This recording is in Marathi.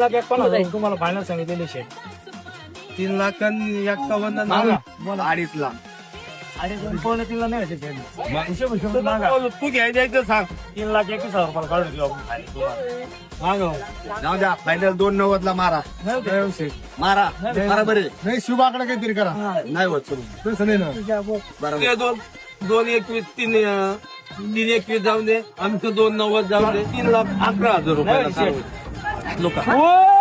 3,51,000 तुम्हाला फायनल सांगितलेले शेट. 3,51,000 अडीच लाख. आणि कोण 3 नाही व्हायचे शेट. हिशोब मागा. तू घ्यायचं एकदा सांग. 3,21,000 रुपयाला काढून देऊ आपण खाली तुम्हाला. मागव. जाऊ द्या फायनल 2,90 ला मारा मारा मारा बरे. नाही शुभाकडे काहीतरी करा. नाही होत सुरू. तसं नाही ना. बरोबर. 2,21,000 3,21,000 जाऊ दे. आमचं 2,90,000 जाऊ दे. 3,11,000 रुपये. हो.